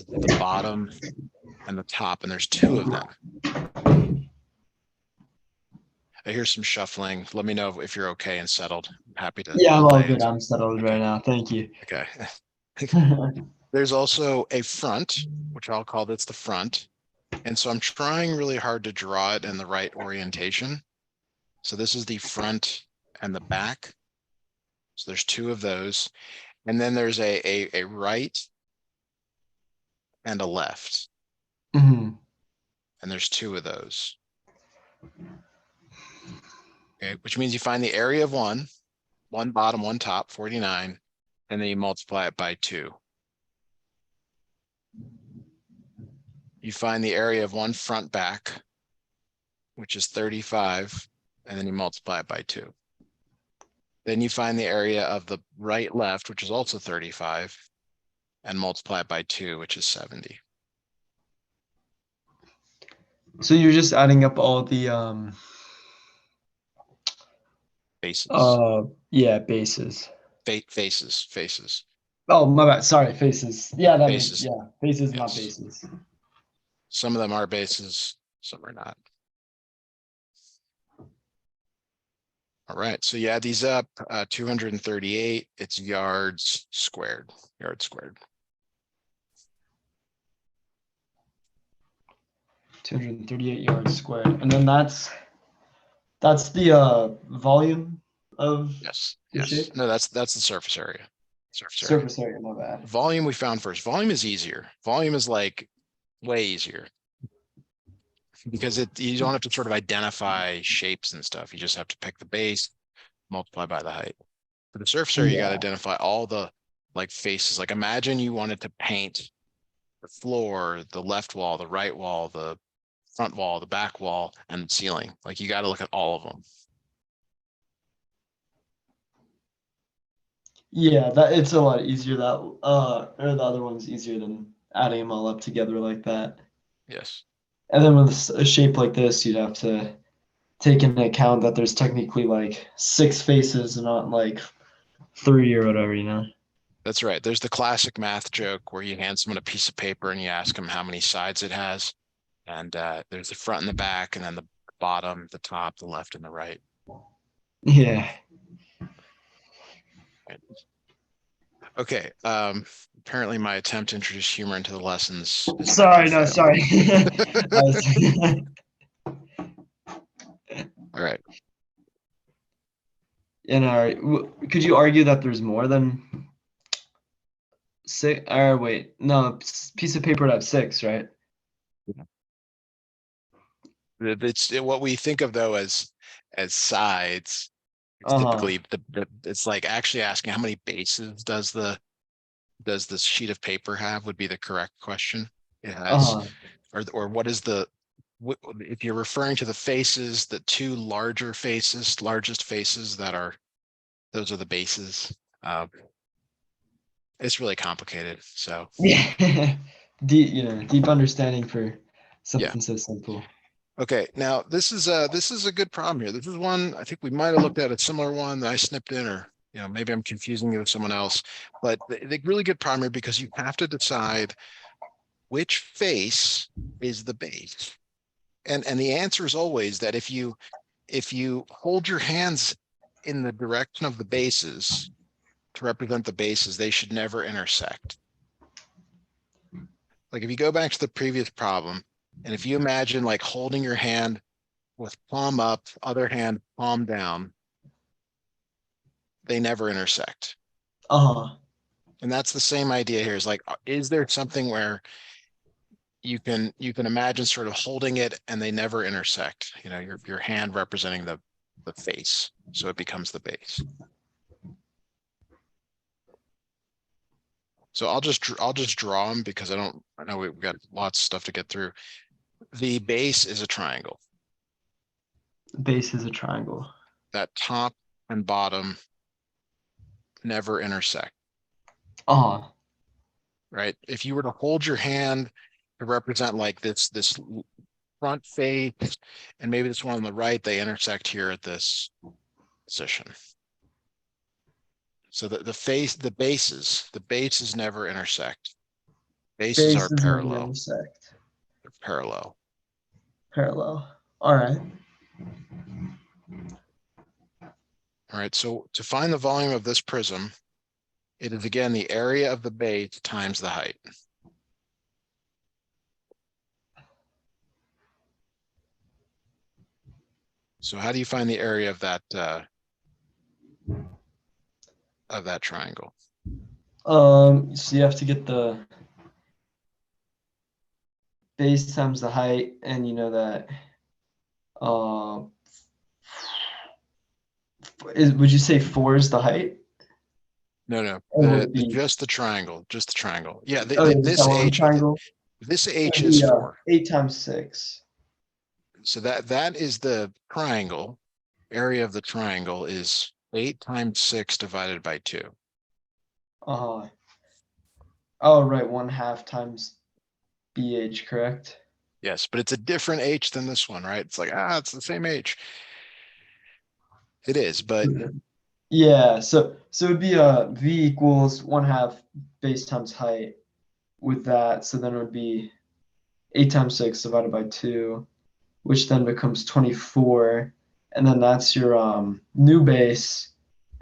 the bottom and the top, and there's two of them. I hear some shuffling. Let me know if you're okay and settled. I'm happy to Yeah, I'm all delay good. it. I'm settled right now. Thank you. Okay. There's also a front, which I'll call this the front. And so I'm trying really hard to draw it in the right orientation. So this is the front and the back. So there's two of those. And then there's a right and a left. Mhm. And there's two of those. Okay, which means you find the area of one bottom, one top, 49, and then you multiply it by 2. You find the area of one front back, which is 35, and then you multiply it by 2. Then you find the area of the right left, which is also 35, and multiply it by 2, which is 70. So you're just adding up all the Faces. yeah, bases. Faces. Oh, my bad. Sorry, faces. Yeah, that makes Faces. yeah, faces, not Yes. bases. Some of them are bases, some are not. All right, so you add these up, 238, it's yards squared. 238 yards squared, and then that's the volume of Yes, the yes. shape. No, that's the surface area. Surface area, my bad. Volume we found first. Volume is easier. Volume is like way easier because you don't have to sort of identify shapes and stuff. You just have to pick the base, multiply by the height. For the surface area, you got to Yeah. identify all the like faces. Like imagine you wanted to paint the floor, the left wall, the right wall, the front wall, the back wall, and the ceiling. Like you got to look at all of them. Yeah, that it's a lot easier that or the other one's easier than adding them all up together like that. Yes. And then with a shape like this, you'd have to take into account that there's technically like 6 faces and not like 3 or whatever, you know. That's right. There's the classic math joke where you hand someone a piece of paper and you ask them how many sides it has. And there's the front and the back, and then the bottom, the top, the left, and the right. Yeah. Okay. Apparently my attempt to introduce humor into the lessons is about Sorry, to no, fail. sorry. All right. Could you argue that there's more than 6? Or wait, no, piece of paper would have 6, right? It's what we think of though as sides. It's Uh-huh. typically it's like actually asking how many bases does this sheet of paper have would be the correct question. It has, Uh-huh. or what is the, if you're referring to the faces, the two largest faces that are, those are the bases. It's really complicated. So Yeah. Deep understanding for yeah. something so simple. Okay. Now this is a good problem here. This is one I think we might have looked at a similar one that I snipped in, or maybe I'm confusing you with someone else. But the really good problem here because you have to decide which face is the base. And the answer is always that if you hold your hands in the direction of the bases to represent the bases, they should never intersect. Like if you go back to the previous problem, and if you imagine like holding your hand with palm up, other hand palm down, they never intersect. Uh-huh. And that's the same idea here, is like, is there something where you can imagine sort of holding it and they never intersect, your hand representing the face, so it becomes the base. So I'll just draw them because I know we've got lots of stuff to get through. The base is a triangle. The base is a triangle. That top and bottom never intersect. Uh-huh. Right? If you were to hold your hand to represent like this front face, and maybe this one on the right, they intersect here at this position. So the bases never intersect. Bases are bases and then you parallel. intersect. They're parallel. Parallel. All right. All right. So to find the volume of this prism, it is again the area of the base times the height. So how do you find the area of that triangle? So you have to get the base times the height, and you know that. Would you say 4 is the height? No, no, Or would it be just the triangle, just the triangle. Yeah, just that one triangle? this It H would is be 4. 8 times 6. So that is the triangle. Area of the triangle is 8 times 6 divided by 2. Uh, oh, right, 1/2 times BH, correct? Yes, but it's a different H than this one, right? It's like, it's the same H. It is, but Yeah, so it'd be V equals 1/2 base times height with that. So then it would be 8 times 6 divided by 2, which then becomes 24. And then that's your new base.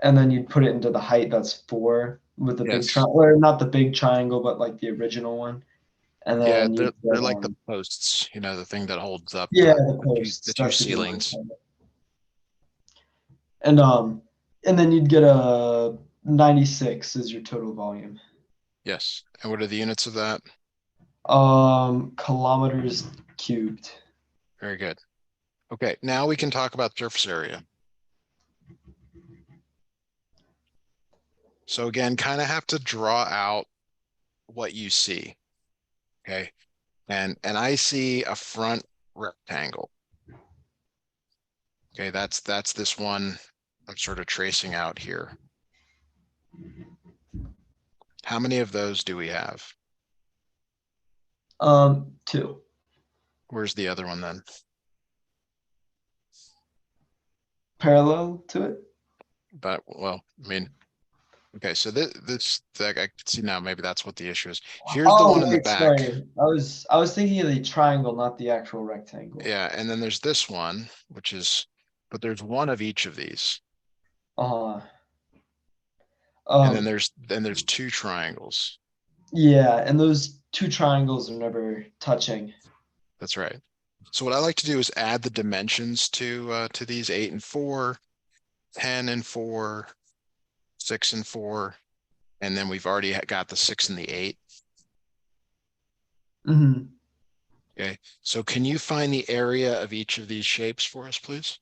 And then you'd put it into the height that's 4 with the big yes. triangle, or not the big triangle, but like the original one. And Yeah, then they're you'd they're get like the posts, the thing that holds up yeah, the the posts. two That's a good way to ceilings. find it. And then you'd get a 96 is your total volume. Yes. And what are the units of that? Kilometers cubed. Very good. Okay, now we can talk about surface area. So again, kind of have to draw out what you see. Okay. And I see a front rectangle. Okay, that's this one I'm sort of tracing out here. How many of those do we have? 2. Where's the other one then? Parallel to it. But well, I mean, okay, so this I can see now maybe that's what the issue is. Here's the Oh one in the wait, back. sorry. I was thinking of the triangle, not the actual rectangle. Yeah, and then there's this one, but there's one of each of these. Uh, And then um, there's two triangles. yeah, and those two triangles are never touching. That's right. So what I like to do is add the dimensions to these 8 and 4, 10 and 4, 6 and 4, and then we've already got the 6 and the 8. Hmm. Okay. So can you find the area of each of these shapes for us, please?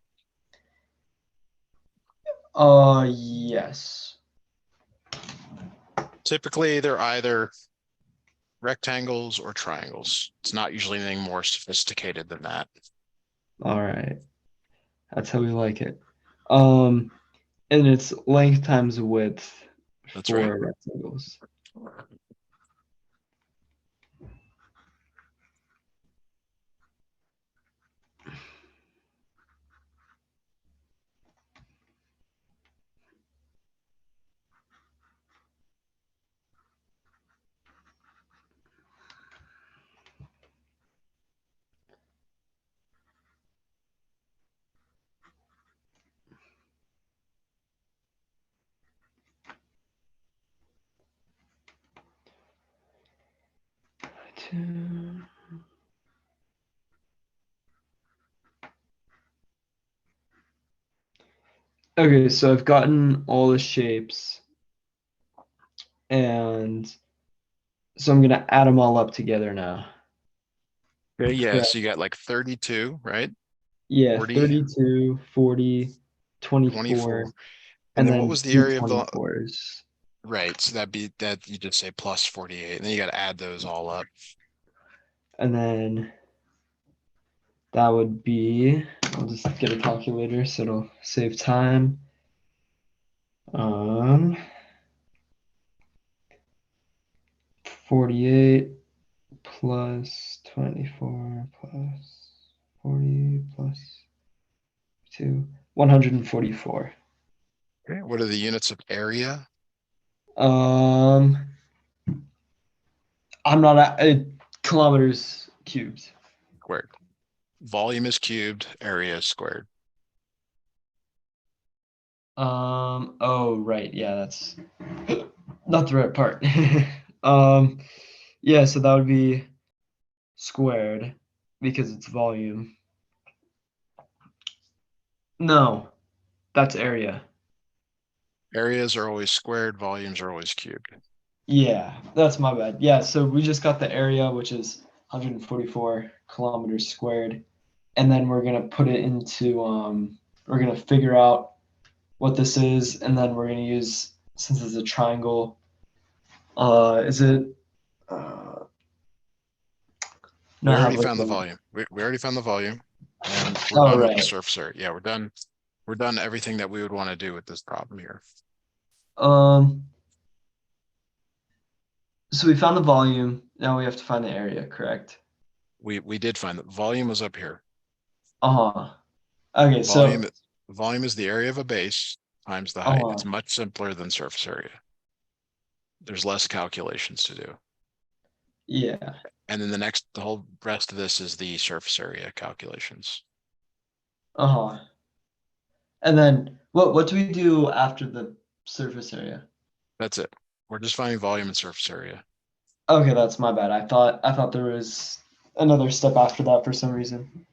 Yes. Typically, they're either rectangles or triangles. It's not usually anything more sophisticated than that. All right. That's how we like it. Um, and it's length times width That's right. for rectangles. Two. Okay, so I've gotten all the shapes, and so I'm gonna add them all up together now. Okay, yeah. Correct. So you got like 32, right? Yeah, 40, 32, 40, 24, 24. And and then what then was the two area of the 24s. right? So that'd be that you just say plus 48, and then you got to add those all up. And then that would be, I'll just get a calculator so it'll save time. Um, 48 plus 24 plus 40 plus 2, 144. Okay. What are the units of area? Um, I'm not kilometers cubed. Squared. Volume is cubed, area is squared. Oh, right. Yeah, that's not the right part. Yeah, so that would be squared because it's volume. No, that's area. Areas are always squared, volumes are always cubed. Yeah, that's my bad. Yeah, so we just got the area, which is 144 kilometers squared, and then we're gonna put it into we're gonna figure out what this is, and then we're gonna use, since it's a triangle, is it We not have already like found the a, volume. We already found the volume and we're oh done with the right. surface area. Yeah, we're done. We're done everything that we would want to do with this problem here. Um, so we found the volume. Now we have to find the area, correct? We did find that volume was up here. Uh-huh. Okay, Volume so volume is the area of a base times the height. uh It's much simpler than surface area. There's less calculations to do. yeah. And then the whole rest of this is the surface area calculations. Uh-huh. And then what do we do after the surface area? That's it. We're just finding volume and surface area. Okay, that's my bad. I thought there was another step after that for some reason.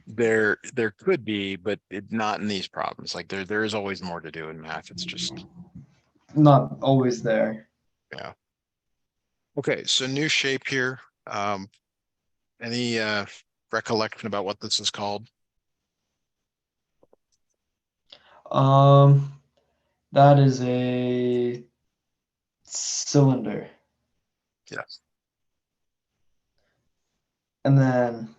There could be, but not in these problems. Like there is always more to do in math. It's just, Not always there. yeah. Okay, so new shape here. Any recollection about what this is called? Um, that is a cylinder. Yes. And then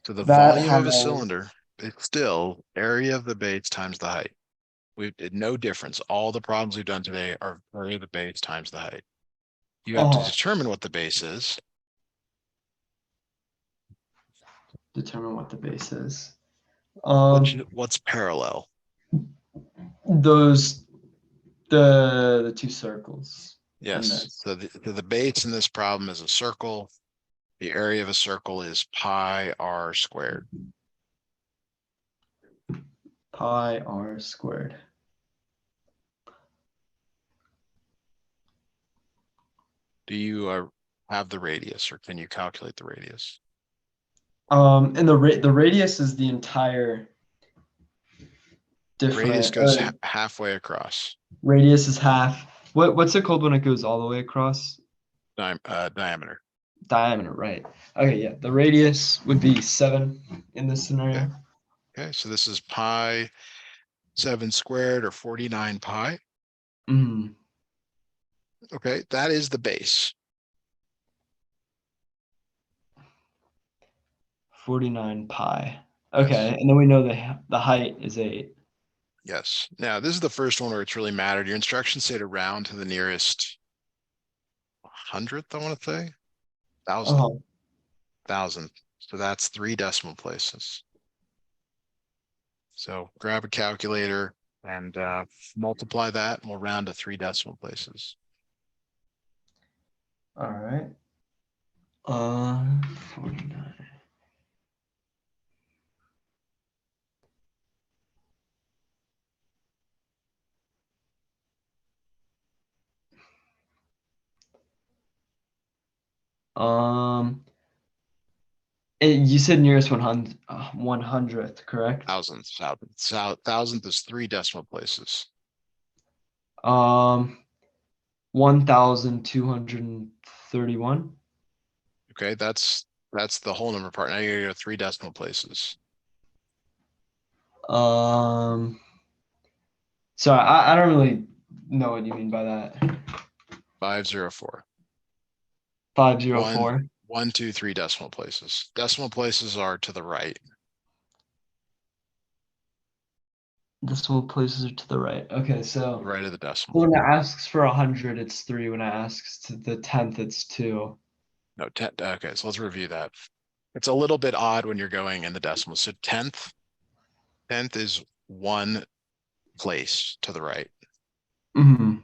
So the that volume of a has, cylinder is still area of the base times the height. We did no difference. All the problems we've done today are area of the base times the height. You have to uh determine what the base is. determine what the base is. What's parallel? Those the two circles in Yes. this. So the base in this problem is a circle. The area of a circle is pi r squared. Pi r squared. Do you have the radius, or can you calculate the radius? And the radius is the entire Radius different, goes halfway across. radius is half. What's it called when it goes all the way across? Diameter. Diameter, right? Okay, yeah. The radius would be 7 in this Okay. scenario. Okay. So this is pi 7 squared, or 49 pi. Mm, Okay. That is the base. 49 pi. Yes. Okay, and then we know the height is 8. Yes. Now this is the first one where it's really mattered. Your instructions say to round to the nearest hundredth, I want to say. Thousandth. Oh, Thousandth. So that's 3 decimal places. So grab a calculator and multiply that, and we'll round to 3 decimal places. all right. 49. Um, you said nearest 100, 100th, correct? Thousandth is 3 decimal places. Um, 1,231. Okay, that's the whole number part. Now you gotta go 3 decimal places. Um, sorry, I don't really know what you mean by that. 504. 504. 1, 2, 3 decimal places. Decimal places are to the right. Decimal places are to the right. Okay, so The right of the decimal. when it asks for 100, it's 3. When it asks to the 10th, it's 2. No, 10. Okay, so let's review that. It's a little bit odd when you're going in the decimal. So tenth is 1 place to the right. Mm-hmm.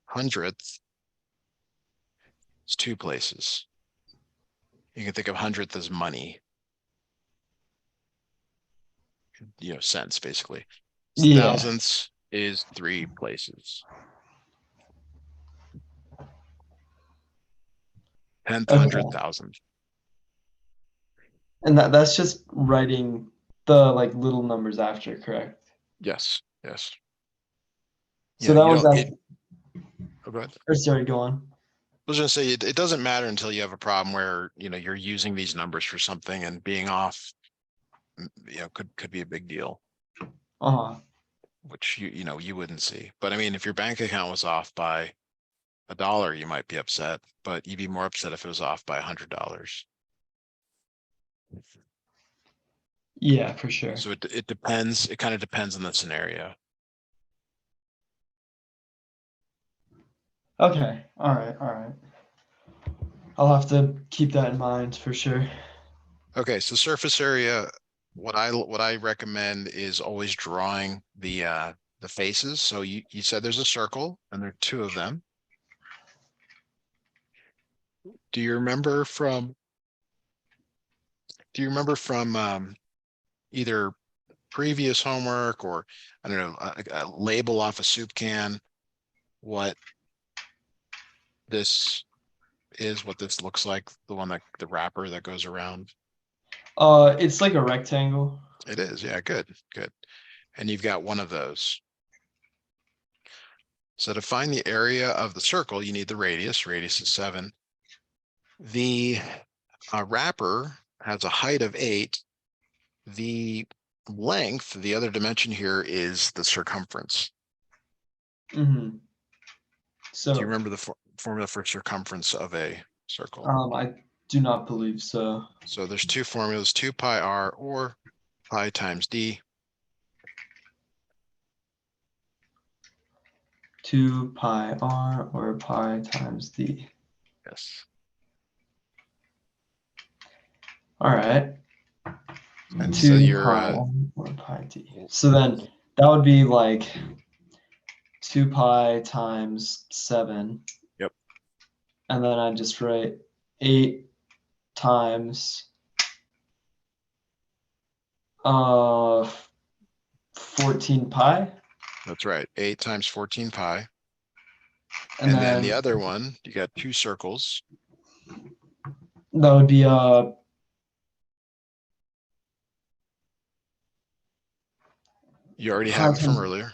Hundredth It's two places. You can think of hundredth as money. Cents basically. Yeah. Thousandths is three places. Tenth, hundred, Okay. thousand. And that's just writing the like little numbers after, correct? Yes, yes. So that You was don't it. actually, Oh, go ahead. or sorry, go on. I was gonna say it doesn't matter until you have a problem where you're using these numbers for something and being off, could be a big deal, Uh-huh. which you wouldn't see. But I mean, if your bank account was off by $1, you might be upset, but you'd be more upset if it was off by $100. Yeah, for sure. So it depends. It kind of depends on the scenario. Okay. All right. All right. I'll have to keep that in mind for sure. Okay, so surface area, what I recommend is always drawing the faces. So you said there's a circle and there are two of them. Do you remember from either previous homework or I don't know, a label off a soup can, what this what this looks like, the wrapper that goes around? It's like a rectangle. It is, yeah, good, good. And you've got one of those. So to find the area of the circle, you need the radius. Radius is 7. The wrapper has a height of 8. The length, the other dimension here, is the circumference. Mm-hmm. Do you So, remember the formula for circumference of a circle? I do not believe so. So there's two formulas, 2 pi r or pi times d. 2 pi r or pi times d. Yes. All right. And so 2 you're pi r or pi d. So then that would be like 2 pi times 7. Yep. And then I just write 8 times 14 pi. That's right. 8 times 14 pi. And And then the then other one, you got two circles. that would be You already pi have it from times earlier,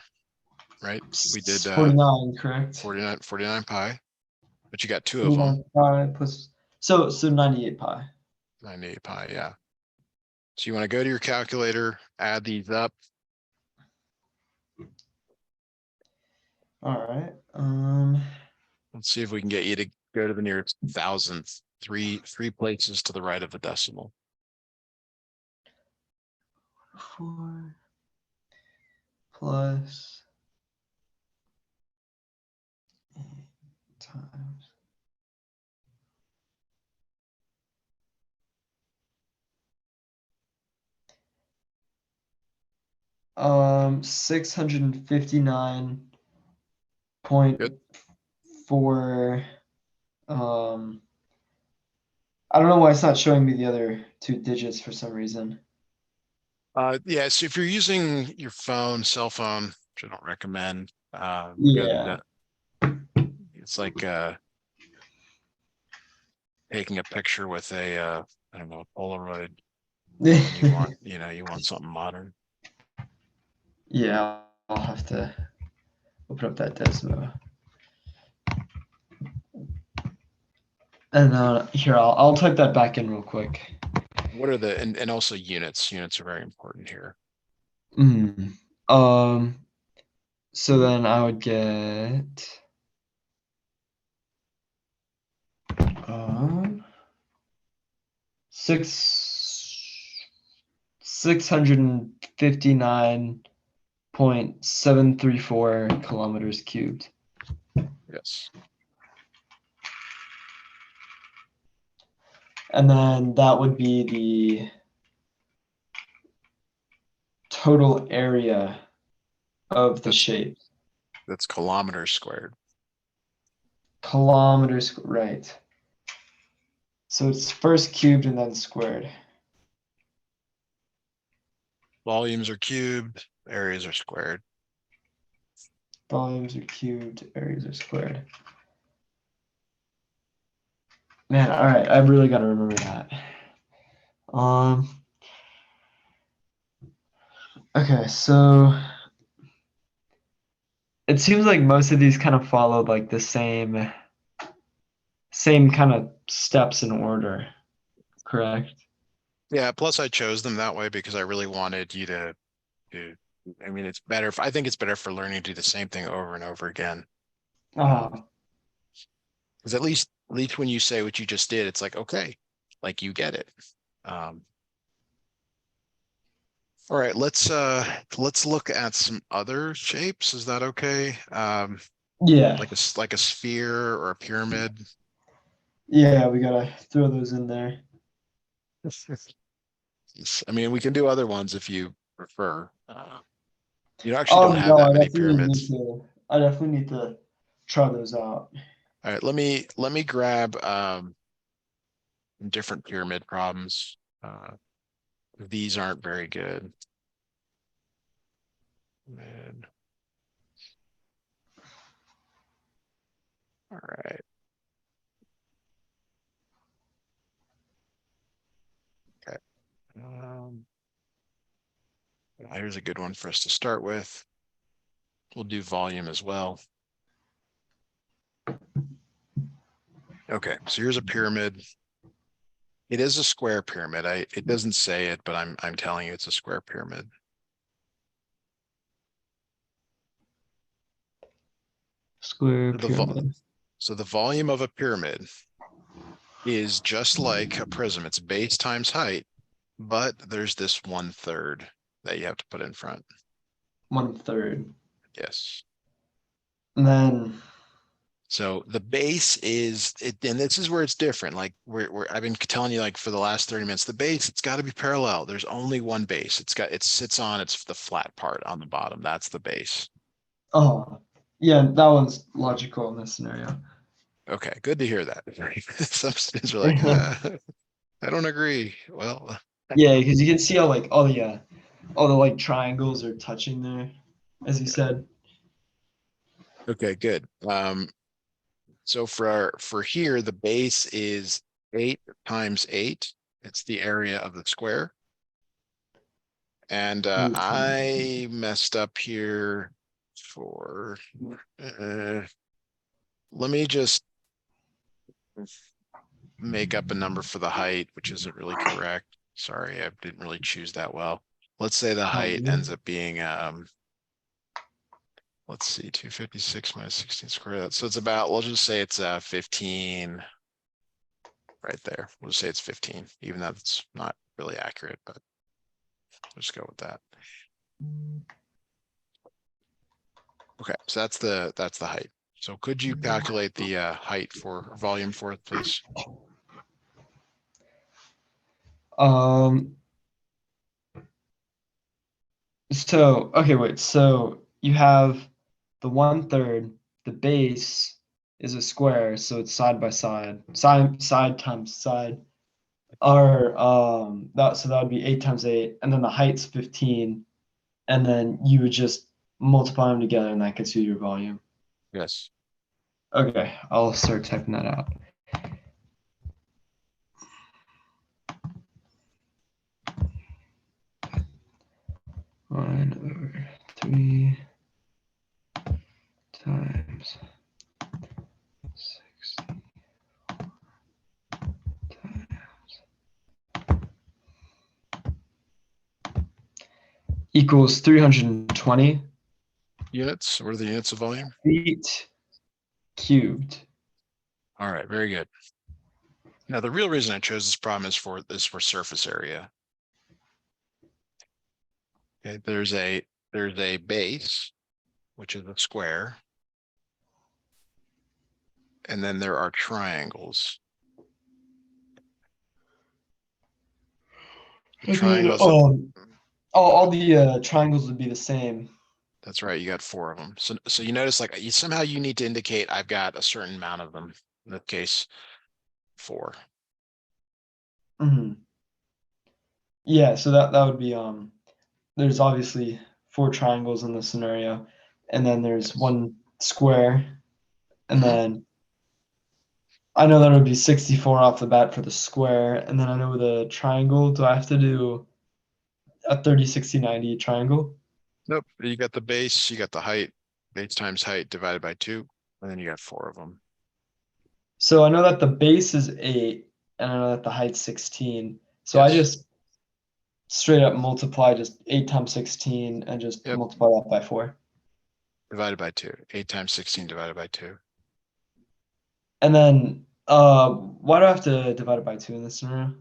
right? We did 49, correct? 49 pi, but you got two of them. 49 pi plus so 98 pi. 98 pi, yeah. So you want to go to your calculator, add these up. All right. Let's see if we can get you to go to the nearest thousandth, three places to the right of the decimal. 4 plus 8 times 659.4 I don't know why it's not showing me the other two digits for some reason. Yeah, so if you're using your cell phone, which I don't recommend, Yeah. it's like taking a picture with I don't know, a Polaroid when you want something modern. Yeah, I'll have to open up that Desmo. And here, I'll type that back in real quick. What are and also units? Units are very important here. So then I would get six 659.734 kilometers cubed. Yes. And then that would be the total area of the shape. That's kilometers squared. Kilometers, right. So it's first cubed and then squared. Volumes are cubed, areas are squared. Volumes are cubed, areas are squared. Man, all right, I really got to remember that. Okay, so it seems like most of these kind of follow like the same kind of steps in order, correct? Yeah, plus I chose them that way because I really wanted you to, I mean, it's better. I think it's better for learning to do the same thing over and over again. Oh, Because at least when you say what you just did, it's like, okay, like you get it. Um, all right, let's look at some other shapes. Is that okay? yeah. Like a sphere or a pyramid. Yeah, we gotta throw those in there. I mean, we can do other ones if you prefer. You actually Oh don't have no, that many pyramids. I definitely need to try those out. All right, let me grab different pyramid problems. These aren't very good. Man. All right. Okay. Um, Here's a good one for us to start with. We'll do volume as well. Okay, so here's a pyramid. It is a square pyramid. It doesn't say it, but I'm telling you it's a square pyramid. Square The vo pyramid. so the volume of a pyramid is just like a prism. It's base times height, but there's this 1/3 that you have to put in front. 1/3. Yes. And then So the base is it, and this is where it's different. Like I've been telling you like for the last 30 minutes, the base, it's got to be parallel. There's only one base. It sits on, it's the flat part on the bottom. That's the base. oh yeah, that one's logical in this scenario. Okay, good to hear that. Some students are like, I don't agree. Well, Yeah, because you can see how like all the like triangles are touching there, as you said. okay, good. So for here, the base is 8 times 8. It's the area of the square. And I messed up here for, uh, let me just make up a number for the height, which isn't really correct. Sorry, I didn't really choose that well. Let's say the height ends up being, let's see, 256 minus 16 squared. So it's about, we'll just say it's 15 right there. We'll just say it's 15, even though it's not really accurate, but we'll just go with that. Okay, so that's the height. So could you calculate the height for volume for it, please? Um, so okay, wait. So you have the 1/3, the base is a square, so it's side by side. Side times side. Or that would be 8 times 8, and then the height's 15, and then you would just multiply them together and that gets you your volume. Yes. Okay, I'll start typing that out. 1/3 times 60 equals 320 Units, what are the units of volume? feet cubed. All right, very good. Now, the real reason I chose this problem is for surface area. Okay, there's a base, which is a square, and then there are triangles. The And then triangles that all the triangles would be the same. that's right, you got 4 of them. So you notice like somehow you need to indicate I've got a certain amount of them. In this case, 4. Mhm. Yeah, so that would be there's obviously 4 triangles in this scenario, and then there's Yes. 1 square, and Hmm. then I know that would be 64 off the bat for the square, and then I know with a triangle, do I have to do a 30, 60, 90 triangle? Nope. You got the base, you got the height, base times height divided by 2, and then you got 4 of them. So I know that the base is 8, and I know that the height's 16. So I Yes. just straight up multiply just 8 times 16 and just Yep. multiply that by 4. Divided by 2. 8 times 16 divided by 2. And then why do I have to divide it by 2 in this scenario?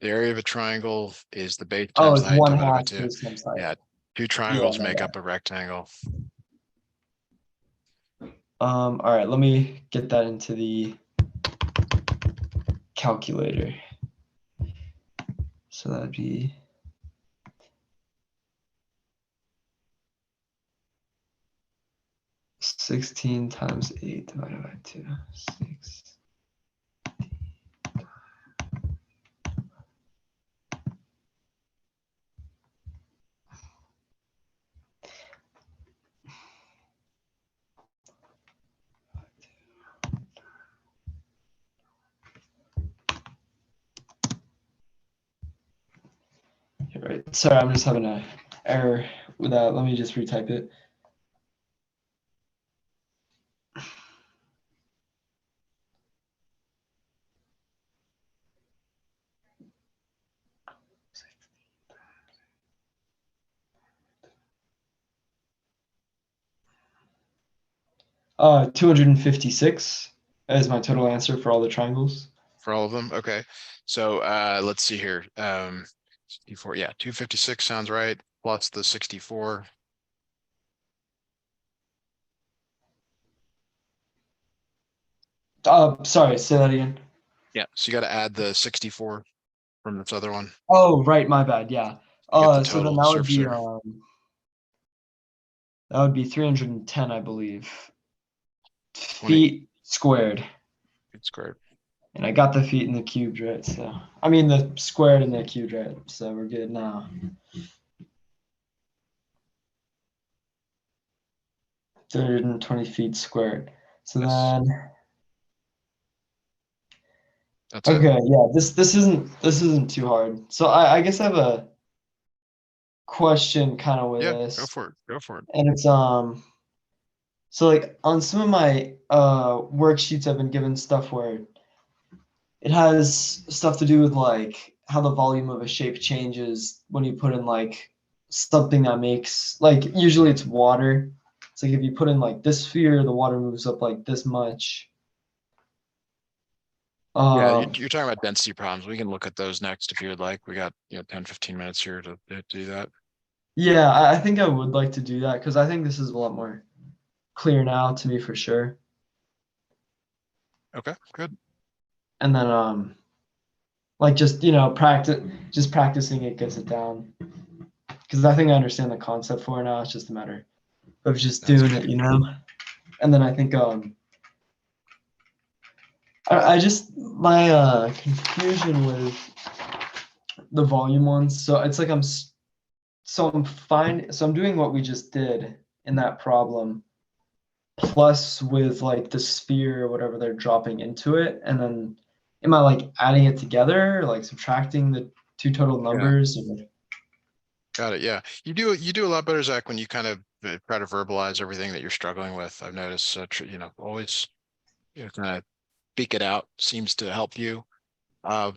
The area of a triangle is the base Oh, times the it's height one divided by half 2. base times height. Yeah. Two Yeah, triangles my make bad. up a rectangle. All right, let me get that into the calculator. So that'd be 16 times 8 divided by 2. 6. You're right. Sorry, I'm just having an error with that. Let me just retype it. Uh, 256 is my total answer for all the triangles. For all of them. Okay. So let's see here. 64. Yeah, 256 sounds right. Plus the 64. Sorry, say that again. Yeah. So you got to add the 64 from this other one. Oh, right, my bad. Yeah. You get the So then total surface area. that would be 310, I believe, 20 feet squared. feet squared. And I got the feet in the cubed, right? So I mean the squared and the cubed, right? So we're good now. 320 feet squared. So Yes. then, That's it. okay, yeah, this isn't too hard. So I guess I have a question kind of with Yeah. Go this, for it. Go for it. and it's so like on some of my worksheets, I've been given stuff where it has stuff to do with like how the volume of a shape changes when you put in like something that makes like usually it's water. It's like if you put in like this sphere, the water moves up like this much. Yeah. Um, You're talking about density problems. We can look at those next if you would like. We got, 10, 15 minutes here to do that. yeah, I think I would like to do that because I think this is a lot more clear now to me for sure. Okay. Good. And then like just practicing it gets it down because I think I understand the concept for it now. It's just a matter of just Sounds doing good. it. And then I think I just my confusion with the volume ones. So it's like I'm fine. So I'm doing what we just did in that problem, plus with like the sphere or whatever they're dropping into it, and then am I like adding it together, or, like subtracting the two total Yeah. numbers? Got it. Yeah. You do a lot better, Zach, when you kind of try to verbalize everything that you're struggling with. I've noticed, always, kind of speak it out seems to help you. Uh,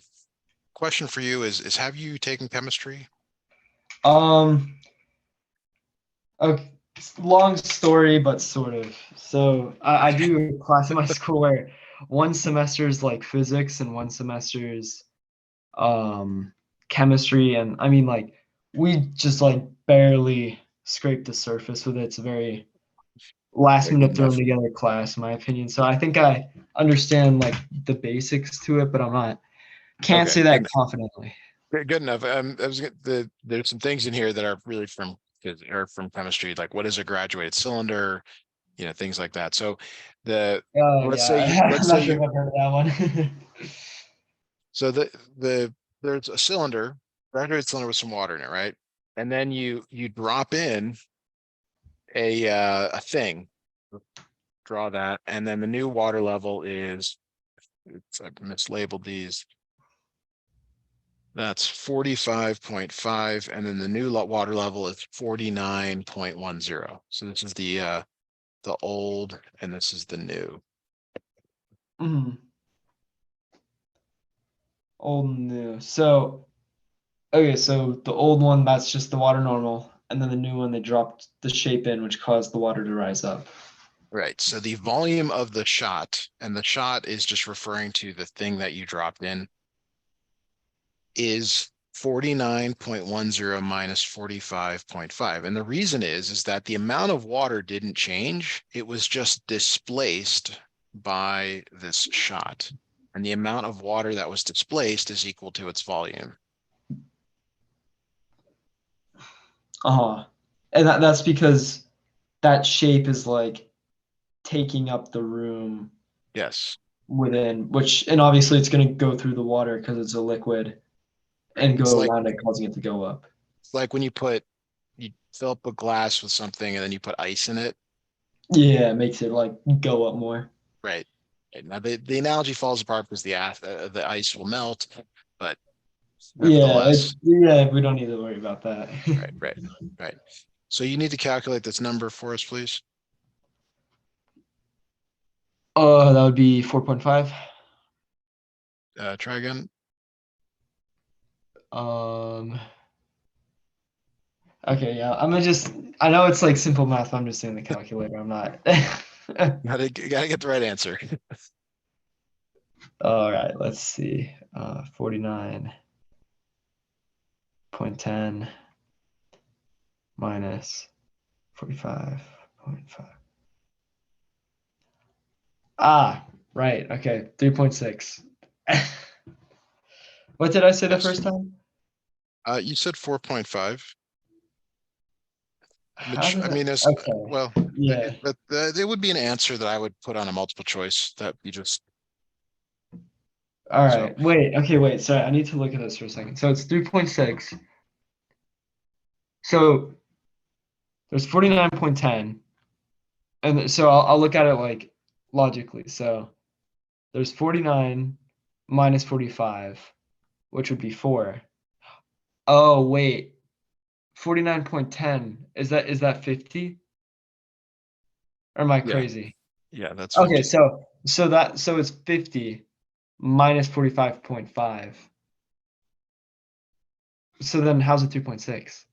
Question for you is have you taken chemistry? Um, okay, long story, but sort of. So I Okay. do a class in my school where one semester is like physics and one semester is chemistry, and I mean like we just like barely scraped the surface with it. It's a very last Yeah, good minute thrown enough. together class in my opinion. So I think I understand like the basics to it, but I'm not can't say Okay, that good. confidently. Good enough. There's some things in here that are really from chemistry, like what is a graduated cylinder, things like that. So the Oh let's say yeah, you let's I'm say not sure you if I've heard of that one. So there's a cylinder, graduated cylinder with some water in it, right? And then you drop in a thing, draw that, and then the new water level is, I've mislabeled these. That's 45.5, and then the new water level is 49.10. So this is the old, and this is the new. Mhm. Old and new. So, okay, so the old one, that's just the water normal. And then the new one, they dropped the shape in, which caused the water to rise up. Right. So the volume of the shot, and the shot is just referring to the thing that you dropped in, is 49.10 minus 45.5. And the reason is that the amount of water didn't change. It was just displaced by this shot. And the amount of water that was displaced is equal to its volume. Uh-huh. And that's because that shape is like taking up the room Yes. within, which, and obviously it's going to go through the water because it's a liquid Right. and go around it, causing it to go up. It's like when you fill up a glass with something and then you put ice in it. Yeah, it makes it like go up more. Right. Now the analogy falls apart because the ice will melt, but Yeah, nevertheless, yeah, we don't need to worry about that. right, right, right. So you need to calculate this number for us, please. That would be 4.5. Try again. Um, okay, yeah, I know it's like simple math, I'm just doing the calculator. I'm not. Gotta get the right answer. All right, let's see. 49.10 minus 45.5. Ah, right. Okay, 3.6. What did I say the Yes. first time? You said 4.5, How which did I I? mean is Okay, well, yeah. but it would be an answer that I would put on a multiple choice that you just All so right. Wait. Okay. Wait. Sorry. I need to look at this for a second. So it's 3.6. So there's 49.10, and so I'll look at it like logically. So there's 49 minus 45, which would be 4. Oh wait, 49.10. Is that 50? Or am I yeah, crazy? yeah, that's Okay. 50. So it's 50 minus 45.5. So then how's it 3.6?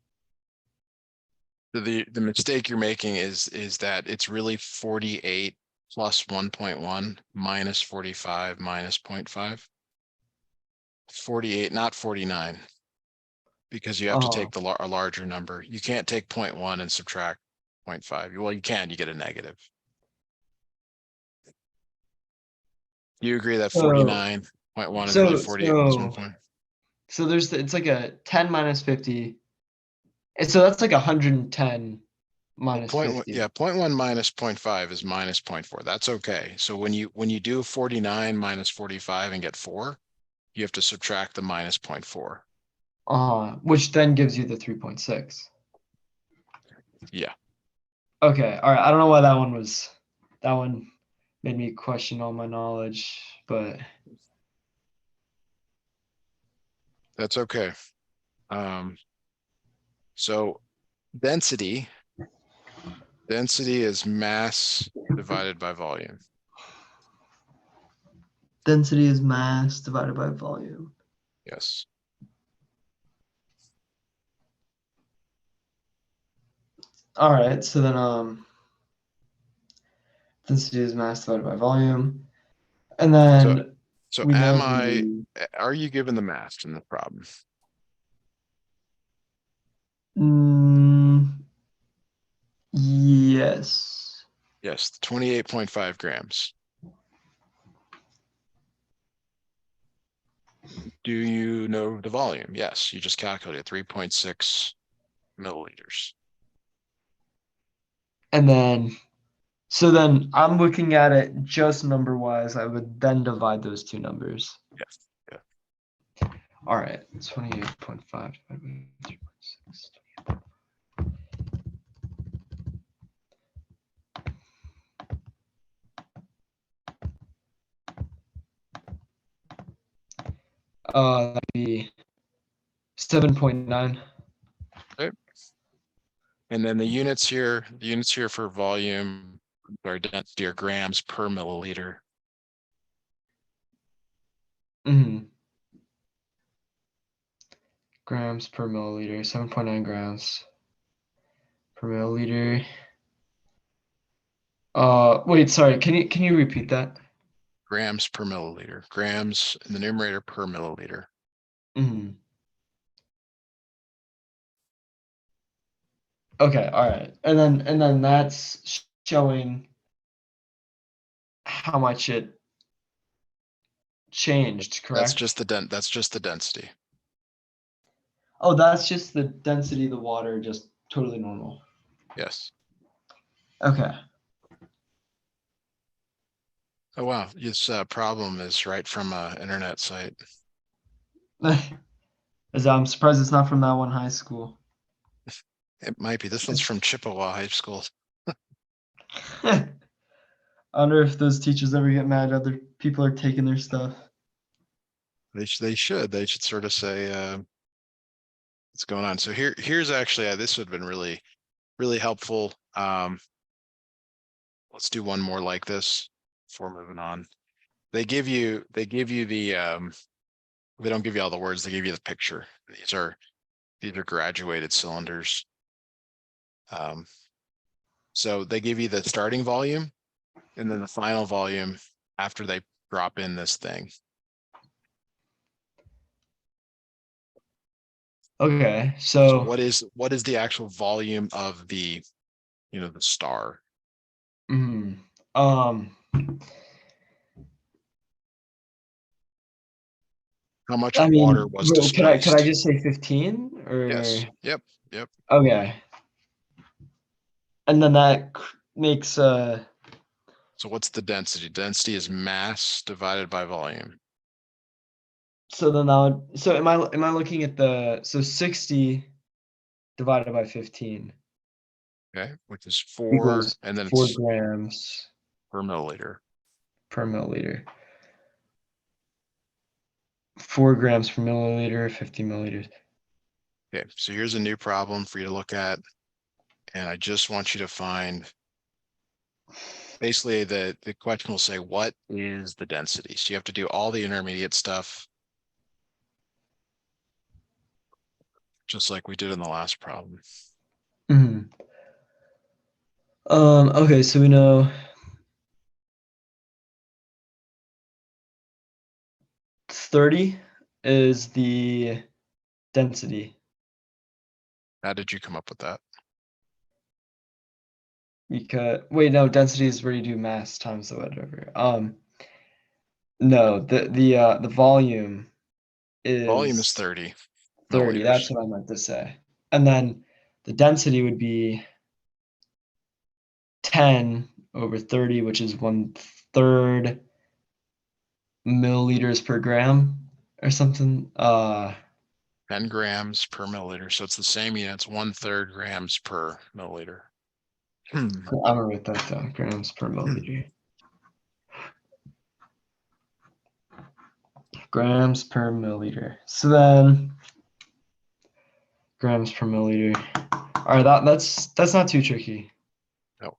The mistake you're making is that it's really 48 plus 1.1 minus 45 minus 0.5. 48, not 49, because you have to take Oh. a larger number. You can't take 0.1 and subtract 0.5. Well, you can, you get a negative. You agree that So 49.1 is really so 48 plus 1 so point? so it's like a 10 minus 50. And so that's like 110 Well, minus point one, 50. yeah, 0.1 minus 0.5 is minus 0.4. That's okay. So when you do 49 minus 45 and get 4, you have to subtract the minus 0.4. Which then gives you the 3.6. Yeah, Okay, all right. I don't know why that one made me question all my knowledge, but that's okay. Um, so density, density is mass divided by volume. density is mass divided by volume. Yes. All right, so then density is mass divided by volume. And So then so we know the are you given the mass in the problem? mm, yes. Yes, 28.5 grams. Do you know the volume? Yes, you just calculated 3.6 milliliters. And then so then I'm looking at it just number wise. I would then divide those two numbers. Yes. Yeah. All right, 28.5 divided by 3.6. That'd be 7.9. Okay. And then the units here for volume or density are grams per milliliter. Grams per milliliter, 7.9 grams per milliliter. Wait, sorry. Can you repeat that? Grams per milliliter. Grams in the numerator per milliliter. Okay, all right. And then that's showing how much it changed, That's correct? just the density. Oh, that's just the density of the water, just totally normal. Yes. Okay. Oh wow, this problem is right from a internet site. I'm surprised it's not from that one high school. It might be. This one's from Chippewa High School. I wonder if those teachers ever get mad other people are taking their stuff. They should sort of say what's going on. So here's actually this would have been really helpful. Let's do one more like this before moving on. They give you the they don't give you all the words, they give you the picture. These are graduated cylinders. So they give you the starting volume and then the final volume after they drop in this thing. Okay, So so what is the actual volume of the the star? um How much I water mean, was could I displaced? just say 15 Yes. or Yep. okay. And then that makes So what's the density? Density is mass divided by volume. so then that would so am I looking at the 60 divided by 15 Okay, which is 4, equals and then 4 it's grams per milliliter. per milliliter. 4 grams per milliliter, 50 milliliters. Okay, so here's a new problem for you to look at. And I just want you to find, basically the question will say, what is the density? So you have to do all the intermediate stuff, just like we did in the last problem. Okay, so we know 30 is the density. How did you come up with that? Because wait, no, density is where you do mass times the whatever. No, the volume Volume is is 30 30. milliliters. That's what I meant to say. And then the density would be 10 over 30, which is 1/3 milliliters per gram or something. 10 grams per milliliter. So it's the same units, 1/3 grams per milliliter. I'm gonna write that down, grams per milliliter. Grams per milliliter. So then grams per milliliter. All right, that's not too tricky. No,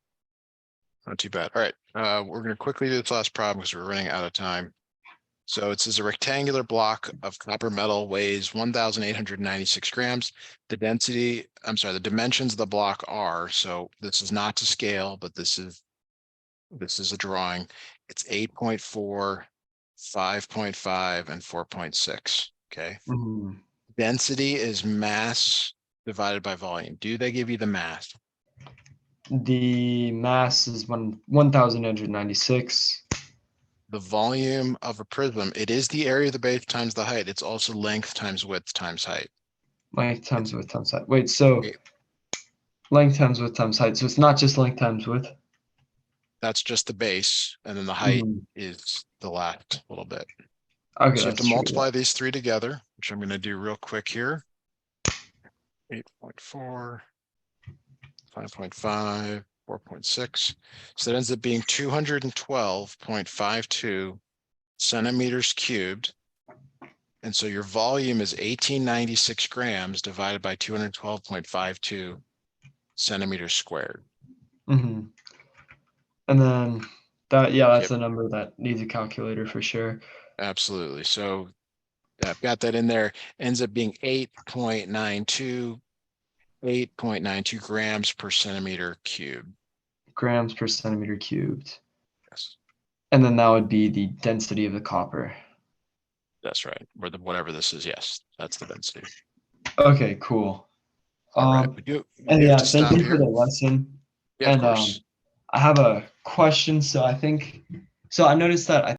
not too bad. All right, we're going to quickly do this last problem because we're running out of time. So it says a rectangular block of copper metal weighs 1,896 grams. The dimensions of the block are, so this is not to scale, but this is a drawing. It's 8.4, 5.5, and 4.6. Okay. Density is mass divided by volume. Do they give you the mass? The mass is 1,896. The volume of a prism, it is the area of the base times the height. It's also length times width times height. Length times width times height. Wait, so Okay, length times width times height. So it's not just length times width. that's just the base, and then the height is the last little bit. Okay, So you have to that's true. multiply these three together. which I'm going to do real quick here. 8.4, 5.5, 4.6. So that ends up being 212.52 centimeters cubed. And so your volume is 1896 grams divided by 212.52 centimeters squared. Mm-hmm. And then that, yeah, that's Yep. a number that needs a calculator for sure. Absolutely. So I've got that in there. Ends up being 8.92 grams per centimeter cubed. Grams per centimeter cubed. Yes, And then that would be the density of the copper. that's right. Or the whatever this is. Yes, that's the density. Okay, cool. All right. We And do have yeah, to thank stop you for the here. lesson. Yeah, of And course. I have a question. So I think, so I noticed that